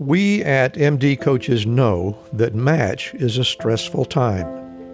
We at MD Coaches know that match is a stressful time.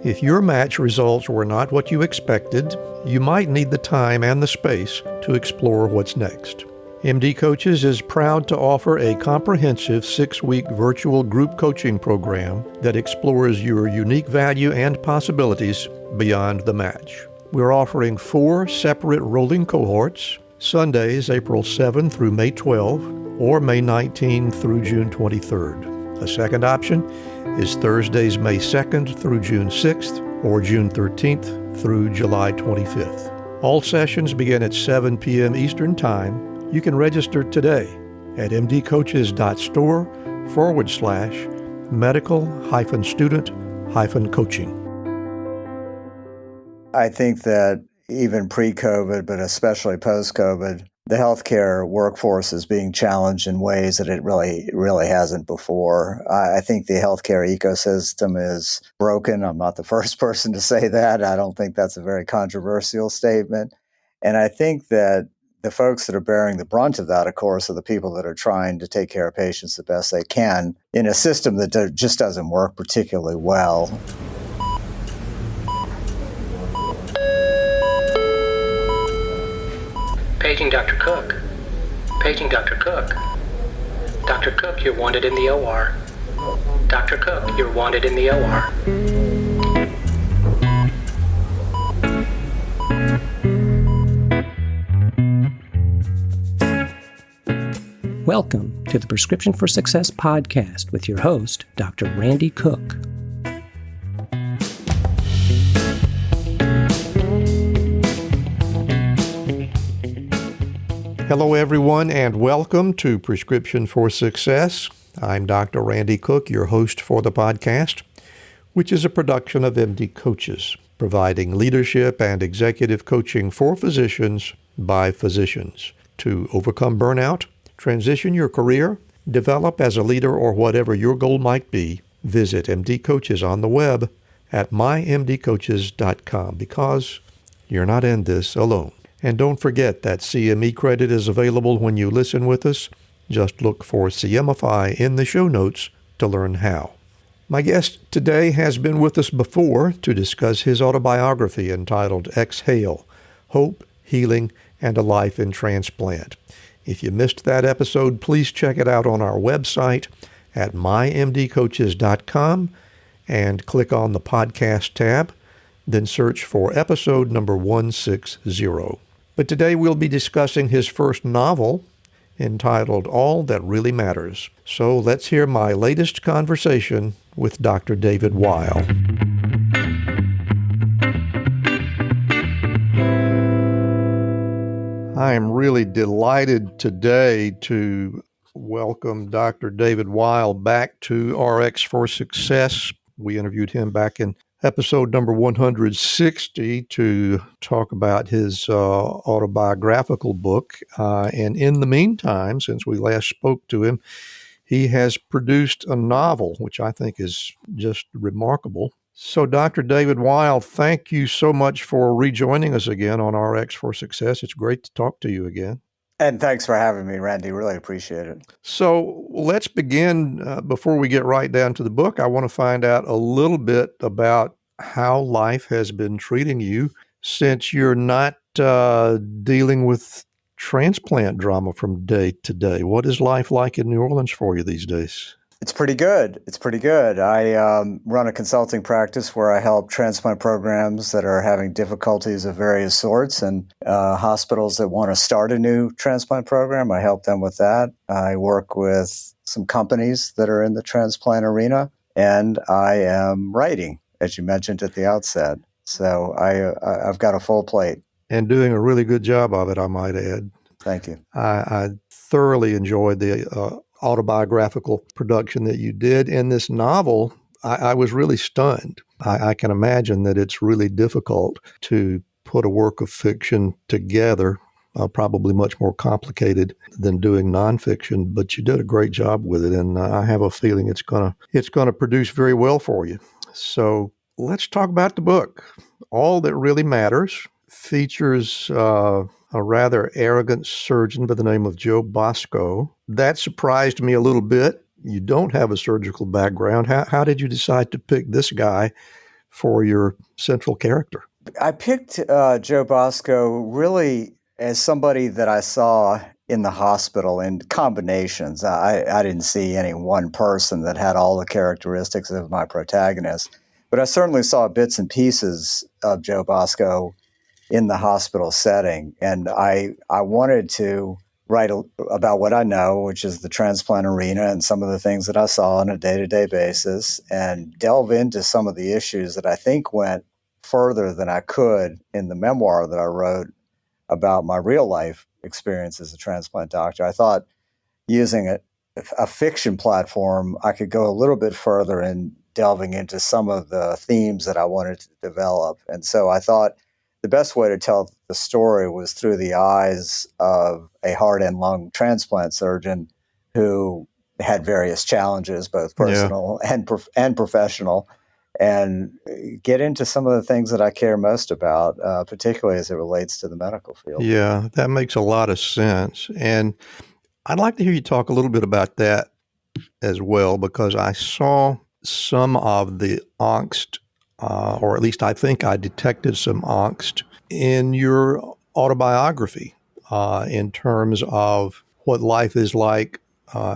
If your match results were not what you expected, you might need the time and the space to explore what's next. MD Coaches is proud to offer a comprehensive 6-week virtual group coaching program that explores your unique value and possibilities beyond the match. We're offering 4 separate rolling cohorts, Sundays, April 7 through May 12, or May 19 through June 23rd. A second option is Thursdays, May 2nd through June 6th, or June 13th through July 25th. All sessions begin at 7 p.m. Eastern Time. You can register today at mdcoaches.store/medical-student-coaching. I think that even pre-COVID, but especially post-COVID, the healthcare workforce is being challenged in ways that it really hasn't before. I think the healthcare ecosystem is broken. I'm not the first person to say that. I don't think that's a very controversial statement. And I think that the folks that are bearing the brunt of that, of course, are the people that are trying to take care of patients the best they can in a system that just doesn't work particularly well. Paging Dr. Cook. Paging Dr. Cook. Dr. Cook, you're wanted in the OR. Dr. Cook, you're wanted in the OR. Welcome to the Prescription for Success podcast with your host, Dr. Randy Cook. Hello, everyone, and welcome to Prescription for Success. I'm Dr. Randy Cook, your host for the podcast, which is a production of MD Coaches, providing leadership and executive coaching for physicians by physicians to overcome burnout, transition your career, develop as a leader, or whatever your goal might be. Visit MD Coaches on the web at mymdcoaches.com because you're not in this alone. And don't forget that CME credit is available when you listen with us. Just look for CMify in the show notes to learn how. My guest today has been with us before to discuss his autobiography entitled Exhale, Hope, Healing, and a Life in Transplant. If you missed that episode, please check it out on our website at mymdcoaches.com and click on the podcast tab, then search for episode number 160. But today we'll be discussing his first novel entitled All That Really Matters. So let's hear my latest conversation with Dr. David Weill. I am really delighted today to welcome Dr. David Weill back to RX for Success. We interviewed him back in episode number 160 to talk about his autobiographical book. And in the meantime, since we last spoke to him, he has produced a novel, which I think is just remarkable. So, Dr. David Weill, thank you so much for rejoining us again on RX for Success. It's great to talk to you again. And thanks for having me, Randy. Really appreciate it. So let's begin. Before we get right down to the book, I want to find out a little bit about how life has been treating you since you're not dealing with transplant drama from day to day. What is life like in New Orleans for you these days? It's pretty good. I run a consulting practice where I help transplant programs that are having difficulties of various sorts and hospitals that want to start a new transplant program. I help them with that. I work with some companies that are in the transplant arena, and I am writing, as you mentioned at the outset. So I've got a full plate. And doing a really good job of it, I might add. Thank you. I thoroughly enjoyed the autobiographical production that you did. In this novel, I was really stunned. I can imagine that it's really difficult to put a work of fiction together, probably much more complicated than doing nonfiction, but you did a great job with it, and I have a feeling it's gonna produce very well for you. So let's talk about the book. All That Really Matters features a rather arrogant surgeon by the name of Joe Bosco. That surprised me a little bit. you don't have a surgical background. How did you decide to pick this guy for your central character? I picked Joe Bosco really as somebody that I saw in the hospital in combinations. I didn't see any one person that had all the characteristics of my protagonist, but I certainly saw bits and pieces of Joe Bosco in the hospital setting. And I wanted to write about what I know, which is the transplant arena and some of the things that I saw on a day-to-day basis, and delve into some of the issues that I think went further than I could in the memoir that I wrote about my real life experience as a transplant doctor. I thought using a fiction platform, I could go a little bit further in delving into some of the themes that I wanted to develop. And so I thought the best way to tell the story was through the eyes of a heart and lung transplant surgeon who had various challenges, both personal and professional, and get into some of the things that I care most about, particularly as it relates to the medical field. Yeah, that makes a lot of sense. And I'd like to hear you talk a little bit about that as well, because I saw some of the angst, or at least I think I detected some angst in your autobiography in terms of what life is like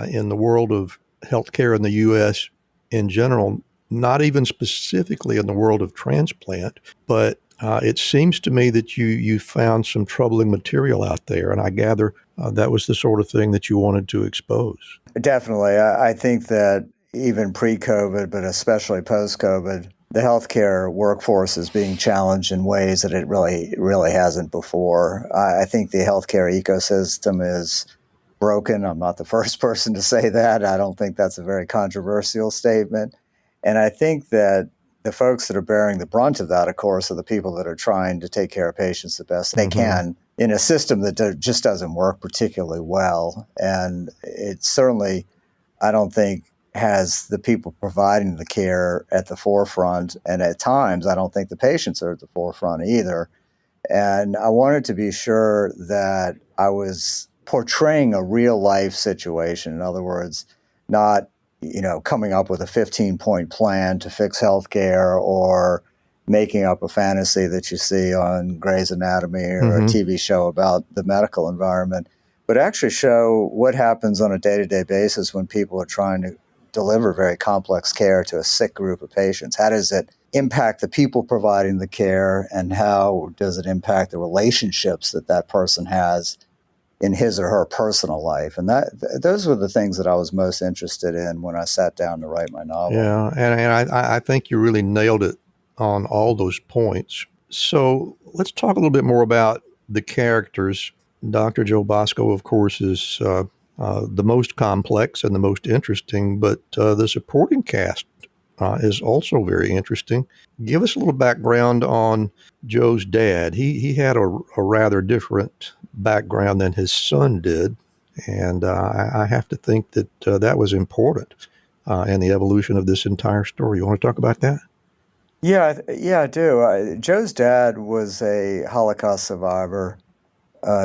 in the world of healthcare in the U.S. in general, not even specifically in the world of transplant, but it seems to me that you found some troubling material out there, and I gather that was the sort of thing that you wanted to expose. Definitely. I think that even pre-COVID, but especially post-COVID, the healthcare workforce is being challenged in ways that it really hasn't before. I think the healthcare ecosystem is broken. I'm not the first person to say that. I don't think that's a very controversial statement. And I think that the folks that are bearing the brunt of that, of course, are the people that are trying to take care of patients the best they can in a system that just doesn't work particularly well. And it certainly, I don't think, has the people providing the care at the forefront. And at times, I don't think the patients are at the forefront either. And I wanted to be sure that I was portraying a real life situation. In other words, not, coming up with a 15-point plan to fix healthcare or making up a fantasy that you see on Grey's Anatomy or a TV show about the medical environment, but actually show what happens on a day-to-day basis when people are trying to deliver very complex care to a sick group of patients. How does it impact the people providing the care, and how does it impact the relationships that person has in his or her personal life? And those were the things that I was most interested in when I sat down to write my novel. Yeah, and I think you really nailed it on all those points. So let's talk a little bit more about the characters. Dr. Joe Bosco, of course, is the most complex and the most interesting, but the supporting cast is also very interesting. Give us a little background on Joe's dad. He had a rather different background than his son did, and I have to think that that was important in the evolution of this entire story. You want to talk about that? Yeah, I do. Joe's dad was a Holocaust survivor,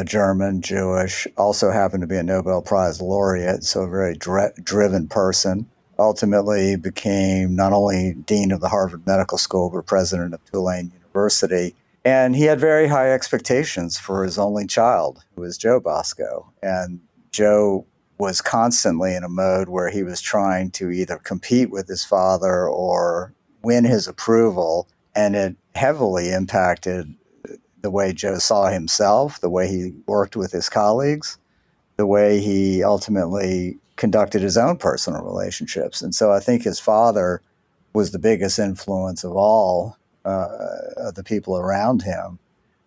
German, Jewish, also happened to be a Nobel Prize laureate, so a very driven person. Ultimately became not only dean of the Harvard Medical School, but president of Tulane University. And he had very high expectations for his only child, who was Joe Bosco. And Joe was constantly in a mode where he was trying to either compete with his father or win his approval. And it heavily impacted the way Joe saw himself, the way he worked with his colleagues, the way he ultimately conducted his own personal relationships. And so I think his father was the biggest influence of all of the people around him,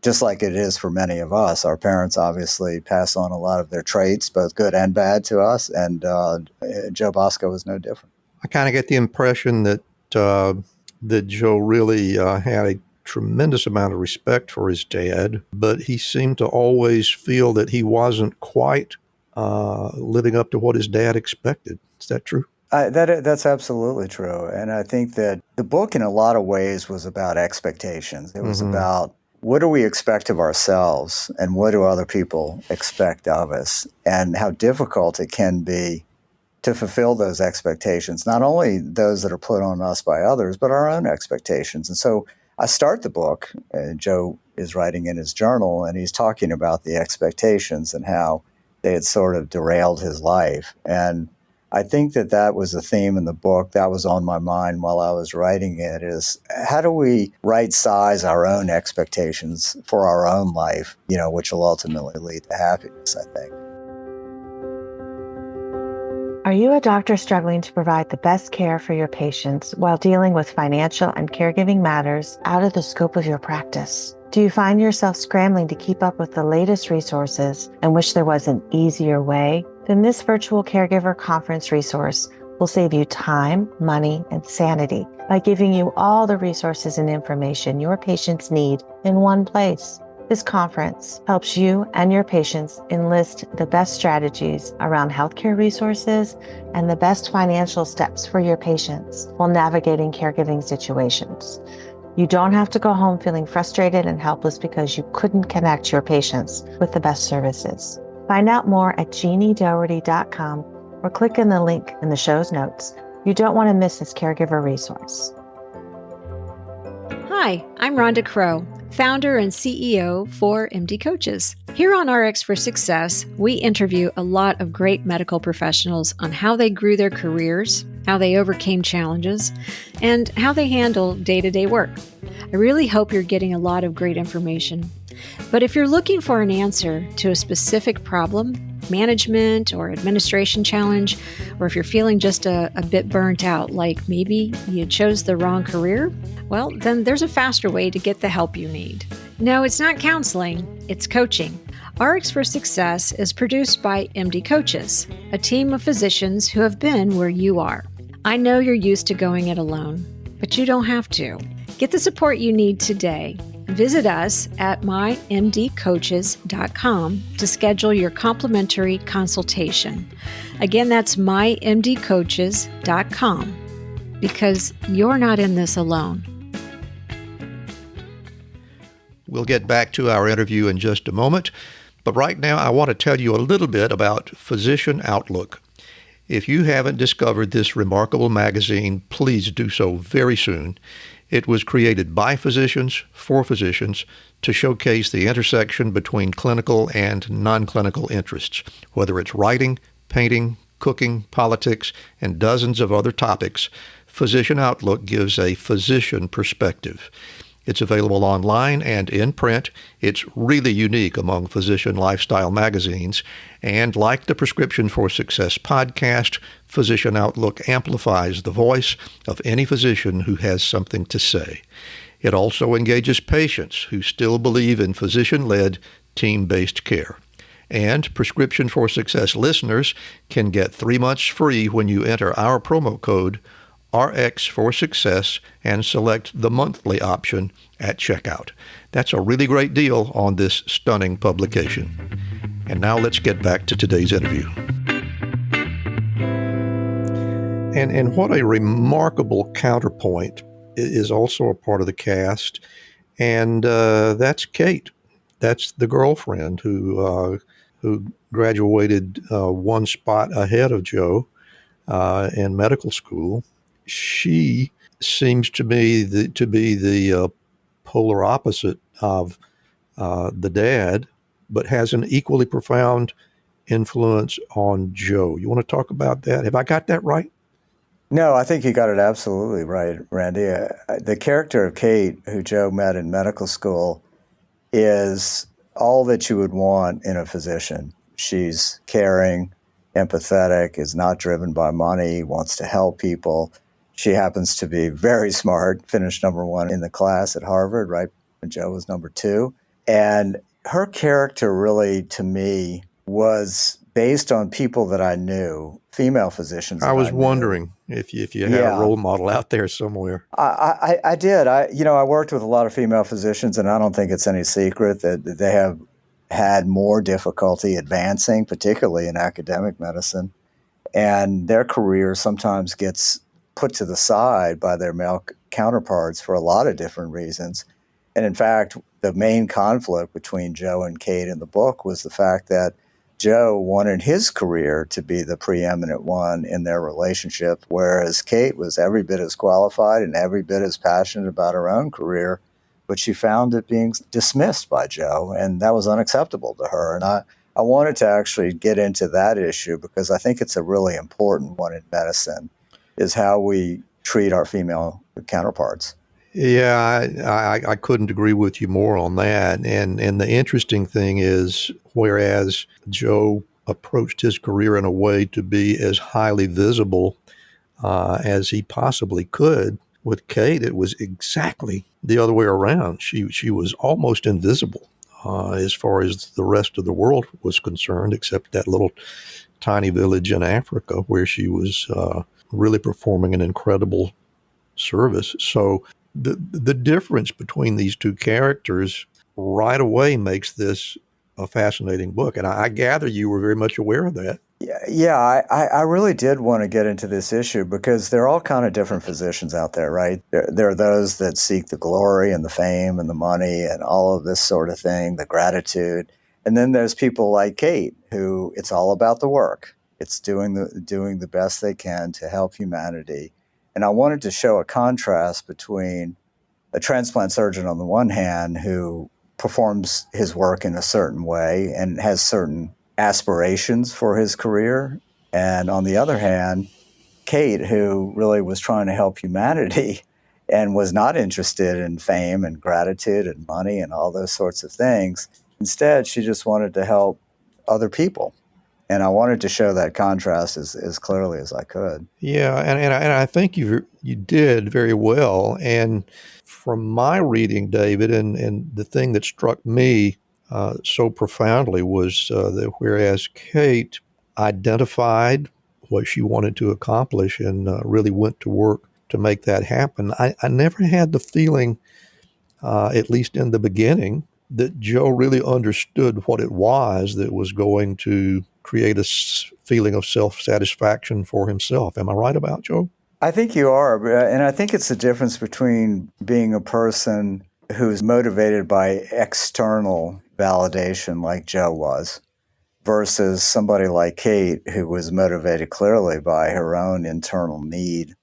just like it is for many of us. Our parents obviously pass on a lot of their traits, both good and bad, to us, and Joe Bosco was no different. I kind of get the impression that that Joe really had a tremendous amount of respect for his dad, but he seemed to always feel that he wasn't quite living up to what his dad expected. Is that true? That's absolutely true. And I think that the book in a lot of ways was about expectations. It was about what do we expect of ourselves and what do other people expect of us, and how difficult it can be to fulfill those expectations, not only those that are put on us by others, but our own expectations. And so I start the book, Joe is writing in his journal, and he's talking about the expectations and how they had sort of derailed his life. And I think that was a theme in the book that was on my mind while I was writing it, is how do we right size our own expectations for our own life, which will ultimately lead to happiness, I think. Are you a doctor struggling to provide the best care for your patients while dealing with financial and caregiving matters out of the scope of your practice? Do you find yourself scrambling to keep up with the latest resources and wish there was an easier way? Then this virtual caregiver conference resource will save you time, money, and sanity by giving you all the resources and information your patients need in one place. This conference helps you and your patients enlist the best strategies around healthcare resources and the best financial steps for your patients while navigating caregiving situations. You don't have to go home feeling frustrated and helpless because you couldn't connect your patients with the best services. Find out more at jeanniedoherty.com or click in the link in the show's notes. You don't want to miss this caregiver resource. Hi, I'm Rhonda Crow, founder and CEO for MD Coaches. Here on RX for Success, we interview a lot of great medical professionals on how they grew their careers, how they overcame challenges, and how they handle day-to-day work. I really hope you're getting a lot of great information. But if you're looking for an answer to a specific problem, management or administration challenge, or if you're feeling just a bit burnt out, like maybe you chose the wrong career, well, then there's a faster way to get the help you need. No, it's not counseling, it's coaching. RX for Success is produced by MD Coaches, a team of physicians who have been where you are. I know you're used to going it alone, but you don't have to. Get the support you need today. Visit us at mymdcoaches.com to schedule your complimentary consultation. Again, that's mymdcoaches.com, because you're not in this alone. We'll get back to our interview in just a moment, but right now I want to tell you a little bit about Physician Outlook. If you haven't discovered this remarkable magazine, please do so very soon. It was created by physicians, for physicians, to showcase the intersection between clinical and non-clinical interests, whether it's writing, painting, cooking, politics, and dozens of other topics. Physician Outlook gives a physician perspective. It's available online and in print. It's really unique among physician lifestyle magazines. And like the Prescription for Success podcast, Physician Outlook amplifies the voice of any physician who has something to say. It also engages patients who still believe in physician-led, team-based care. And Prescription for Success listeners can get 3 months free when you enter our promo code RX for Success and select the monthly option at checkout. That's a really great deal on this stunning publication. And now let's get back to today's interview. And what a remarkable counterpoint is also a part of the cast, and that's Kate. That's the girlfriend who graduated one spot ahead of Joe in medical school. She seems to me to be the polar opposite of the dad, but has an equally profound influence on Joe. You want to talk about that? Have I got that right? No, I think you got it absolutely right, Randy. The character of Kate, who Joe met in medical school, is all that you would want in a physician. She's caring, empathetic, is not driven by money, wants to help people. She happens to be very smart, finished number 1 in the class at Harvard, right? And Joe was number 2. And her character really, to me, was based on people that I knew, female physicians. I was wondering if you had a role model out there somewhere. I did. I worked with a lot of female physicians, and I don't think it's any secret that they have had more difficulty advancing, particularly in academic medicine. And their career sometimes gets put to the side by their male counterparts for a lot of different reasons. And in fact, the main conflict between Joe and Kate in the book was the fact that Joe wanted his career to be the preeminent one in their relationship, whereas Kate was every bit as qualified and every bit as passionate about her own career, but she found it being dismissed by Joe, and that was unacceptable to her. And I wanted to actually get into that issue because I think it's a really important one in medicine, is how we treat our female counterparts. Yeah, I couldn't agree with you more on that. And the interesting thing is, whereas Joe approached his career in a way to be as highly visible as he possibly could, with Kate, it was exactly the other way around. She was almost invisible as far as the rest of the world was concerned, except that little tiny village in Africa where she was really performing an incredible service. So the difference between these two characters right away makes this a fascinating book. And I gather you were very much aware of that. Yeah, I really did want to get into this issue because there are all kind of different physicians out there, right? There are those that seek the glory and the fame and the money and all of this sort of thing, the gratitude. And then there's people like Kate, who it's all about the work. It's doing the best they can to help humanity. And I wanted to show a contrast between a transplant surgeon on the one hand who performs his work in a certain way and has certain aspirations for his career, and on the other hand, Kate, who really was trying to help humanity and was not interested in fame and gratitude and money and all those sorts of things. Instead, she just wanted to help other people. And I wanted to show that contrast as clearly as I could. Yeah, and I think you did very well. And from my reading, David, and the thing that struck me so profoundly was that whereas Kate identified what she wanted to accomplish and really went to work to make that happen, I never had the feeling, at least in the beginning, that Joe really understood what it was that was going to create a feeling of self-satisfaction for himself. Am I right about Joe? I think you are. And I think it's the difference between being a person who's motivated by external validation like Joe was versus somebody like Kate who was motivated clearly by her own internal need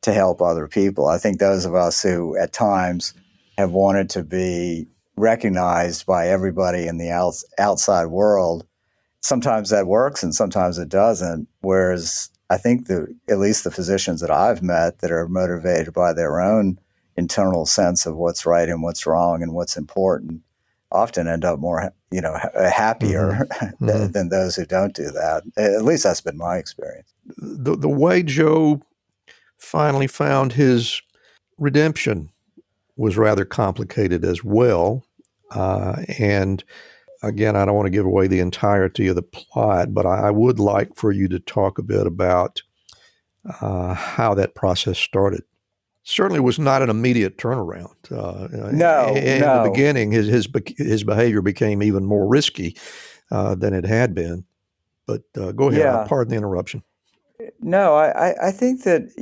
to help other people. I think those of us who at times have wanted to be recognized by everybody in the outside world, sometimes that works and sometimes it doesn't. Whereas I think at least the physicians that I've met that are motivated by their own internal sense of what's right and what's wrong and what's important often end up more, happier than those who don't do that. At least that's been my experience. The way Joe finally found his redemption was rather complicated as well. And again, I don't want to give away the entirety of the plot, but I would like for you to talk a bit about how that process started. Certainly was not an immediate turnaround. No. In the beginning, his behavior became even more risky than it had been. But go ahead. Yeah. Pardon the interruption. No, I think that,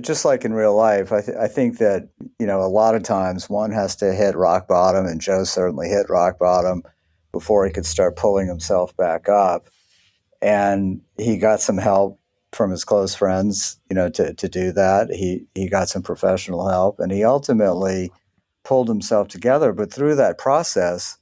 just like in real life, I think that, a lot of times one has to hit rock bottom, and Joe certainly hit rock bottom before he could start pulling himself back up. And he got some help from his close friends, to do that. He got some professional help, and he ultimately pulled himself together. But through that process,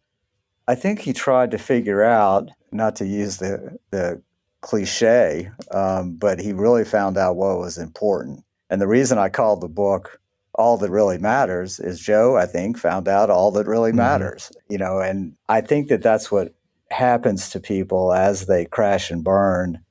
I think he tried to figure out, not to use the cliche, but he really found out what was important. And the reason I called the book All That Really Matters is Joe, I think, found out all that really matters, and I think that that's what happens to people as they crash and burn,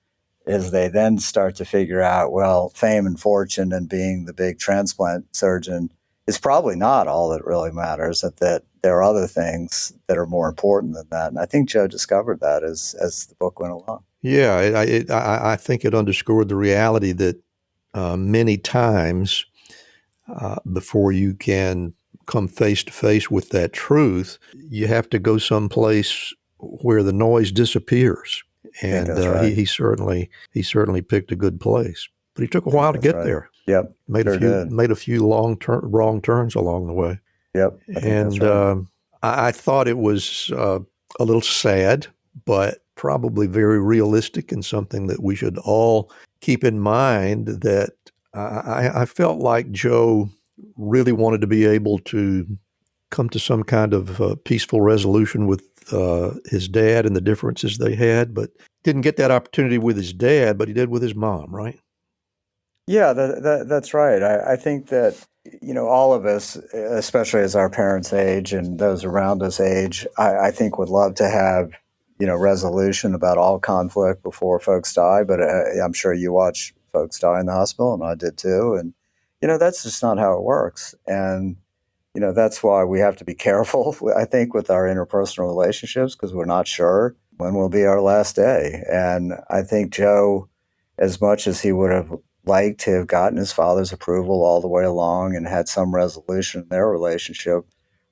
is they then start to figure out, well, fame and fortune and being the big transplant surgeon is probably not all that really matters, that there are other things that are more important than that. And I think Joe discovered that as the book went along. Yeah, I think it underscored the reality that many times before you can come face to face with that truth, you have to go someplace where the noise disappears. And right. he certainly picked a good place, but he took a while to get there. Yep, made a few wrong turns along the way. Yep, I think that's right. I thought it was a little sad, but probably very realistic and something that we should all keep in mind, that I felt like Joe really wanted to be able to come to some kind of peaceful resolution with his dad and the differences they had, but didn't get that opportunity with his dad, but he did with his mom, right? Yeah, that's right. I think that, all of us, especially as our parents age and those around us age, I think would love to have, resolution about all conflict before folks die. But I'm sure you watch folks die in the hospital, and I did too. And, that's just not how it works. And, that's why we have to be careful, I think, with our interpersonal relationships, because we're not sure when will be our last day. And I think Joe, as much as he would have liked to have gotten his father's approval all the way along and had some resolution in their relationship,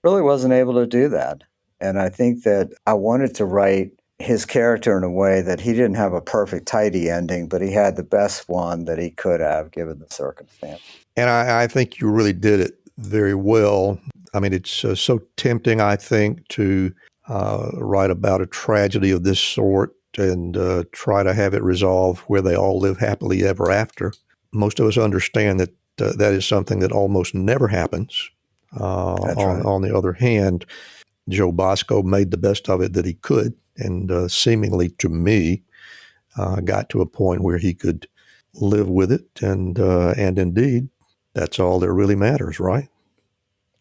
really wasn't able to do that. And I think that I wanted to write his character in a way that he didn't have a perfect, tidy ending, but he had the best one that he could have given the circumstance. And I think you really did it very well. I mean, it's so tempting, I think, to write about a tragedy of this sort and try to have it resolve where they all live happily ever after. Most of us understand that that is something that almost never happens. On the other hand, Joe Bosco made the best of it that he could, and seemingly to me got to a point where he could live with it, and indeed, that's all that really matters, right?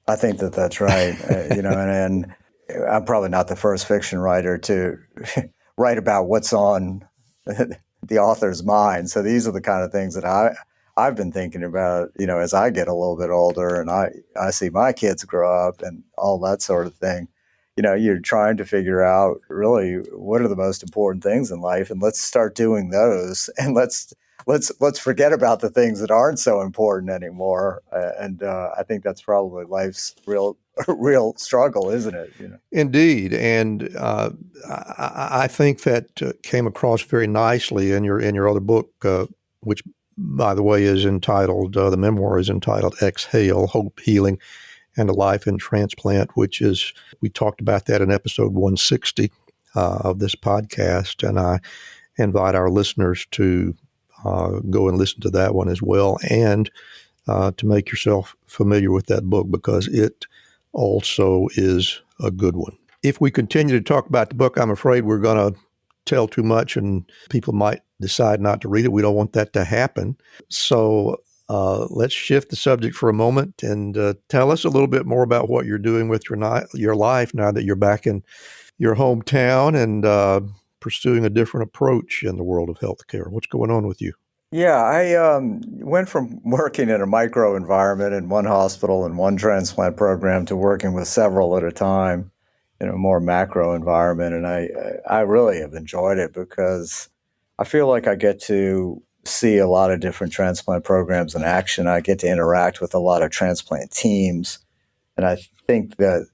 I think that that's right. And I'm probably not the first fiction writer to write about what's on the author's mind. So these are the kind of things that I've been thinking about, as I get a little bit older and I see my kids grow up and all that sort of thing. You're trying to figure out really what are the most important things in life, and let's start doing those, and let's forget about the things that aren't so important anymore. And I think that's probably life's real struggle, isn't it? Indeed, and I think that came across very nicely in your other book, which, by the way, is entitled, the memoir is entitled Exhale, Hope, Healing, and a Life in Transplant, which is, we talked about that in episode 160 of this podcast, and I invite our listeners to go and listen to that one as well, and to make yourself familiar with that book, because it also is a good one. If we continue to talk about the book, I'm afraid we're going to tell too much and people might decide not to read it. We don't want that to happen. So let's shift the subject for a moment and tell us a little bit more about what you're doing with your life now that you're back in your hometown and pursuing a different approach in the world of healthcare. What's going on with you? Yeah, I went from working in a micro environment in one hospital and one transplant program to working with several at a time in a more macro environment. And I really have enjoyed it because I feel like I get to see a lot of different transplant programs in action. I get to interact with a lot of transplant teams. And I think that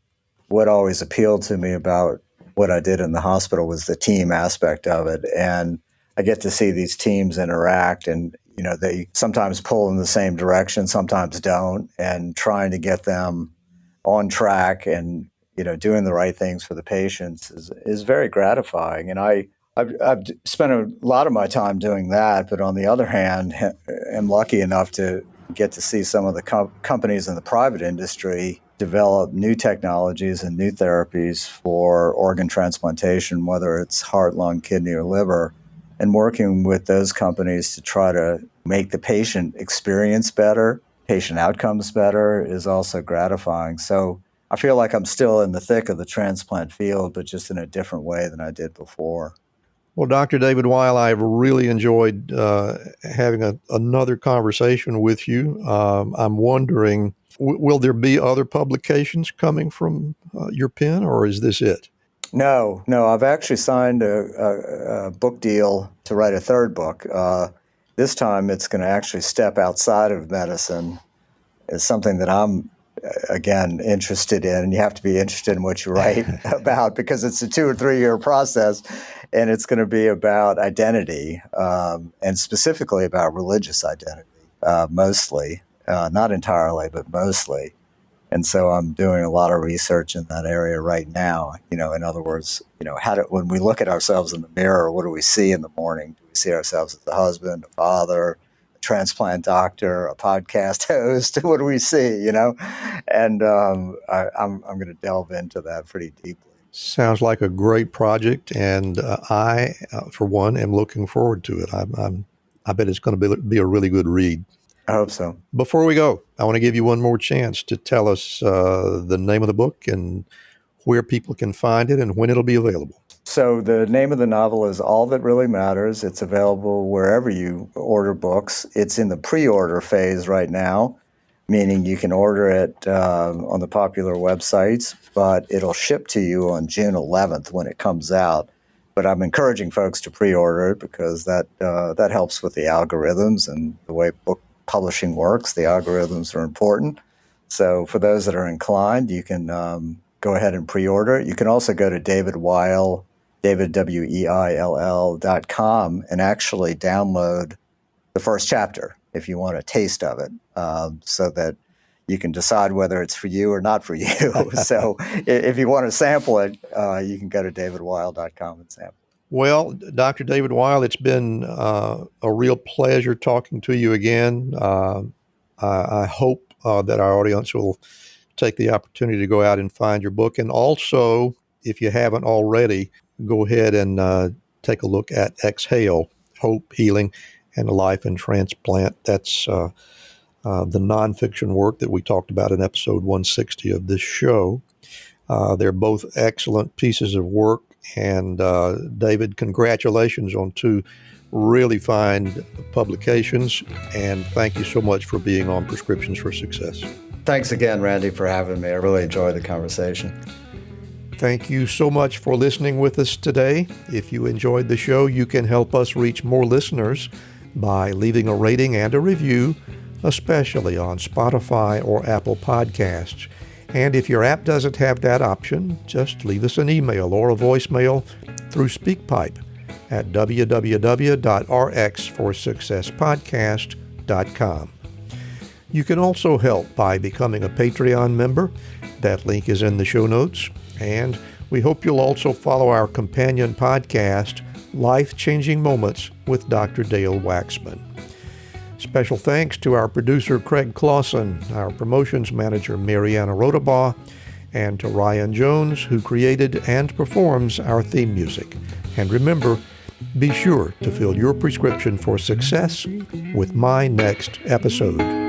what always appealed to me about what I did in the hospital was the team aspect of it. And I get to see these teams interact, and they sometimes pull in the same direction, sometimes don't, and trying to get them on track and doing the right things for the patients is very gratifying. And I've spent a lot of my time doing that, but on the other hand, I'm lucky enough to get to see some of the companies in the private industry develop new technologies and new therapies for organ transplantation, whether it's heart, lung, kidney, or liver. And working with those companies to try to make the patient experience better, patient outcomes better, is also gratifying. So I feel like I'm still in the thick of the transplant field, but just in a different way than I did before. Well, Dr. David Weill, I've really enjoyed having another conversation with you. I'm wondering, will there be other publications coming from your pen, or is this it? No. I've actually signed a book deal to write a third book. This time it's going to actually step outside of medicine. It's something that I'm, again, interested in. And you have to be interested in what you write about, because it's a 2 or 3 year process. And it's going to be about identity, and specifically about religious identity, mostly. Not entirely, but mostly. And so I'm doing a lot of research in that area right now. In other words, when we look at ourselves in the mirror, what do we see in the morning? Do we see ourselves as a husband, a father, a transplant doctor, a podcast host? What do we see, And I'm going to delve into that pretty deeply. Sounds like a great project, and I, for one, am looking forward to it. I bet it's going to be a really good read. I hope so. Before we go, I want to give you one more chance to tell us the name of the book and where people can find it and when it'll be available. So the name of the novel is All That Really Matters. It's available wherever you order books. It's in the pre-order phase right now, meaning you can order it on the popular websites, but it'll ship to you on June 11th when it comes out. But I'm encouraging folks to pre-order it because that helps with the algorithms and the way book publishing works. The algorithms are important. So for those that are inclined, you can go ahead and pre-order it. You can also go to Weill, Weill.com and actually download the first chapter if you want a taste of it, so that you can decide whether it's for you or not for you. So if you want to sample it, you can go to davidweill.com and sample. Well, Dr. David Weill, it's been a real pleasure talking to you again. I hope that our audience will take the opportunity to go out and find your book. And also, if you haven't already, go ahead and take a look at Exhale, Hope, Healing, and Life in Transplant. That's the nonfiction work that we talked about in episode 160 of this show. They're both excellent pieces of work. And David, congratulations on 2 really fine publications. And thank you so much for being on Prescriptions for Success. Thanks again, Randy, for having me. I really enjoyed the conversation. Thank you so much for listening with us today. If you enjoyed the show, you can help us reach more listeners by leaving a rating and a review, especially on Spotify or Apple Podcasts. And if your app doesn't have that option, just leave us an email or a voicemail through SpeakPipe at www.rxforsuccesspodcast.com. You can also help by becoming a Patreon member. That link is in the show notes. And we hope you'll also follow our companion podcast, Life-Changing Moments with Dr. Dale Waxman. Special thanks to our producer, Craig Clausen, our promotions manager, Mariana Rodabaugh, and to Ryan Jones, who created and performs our theme music. And remember, be sure to fill your prescription for success with my next episode.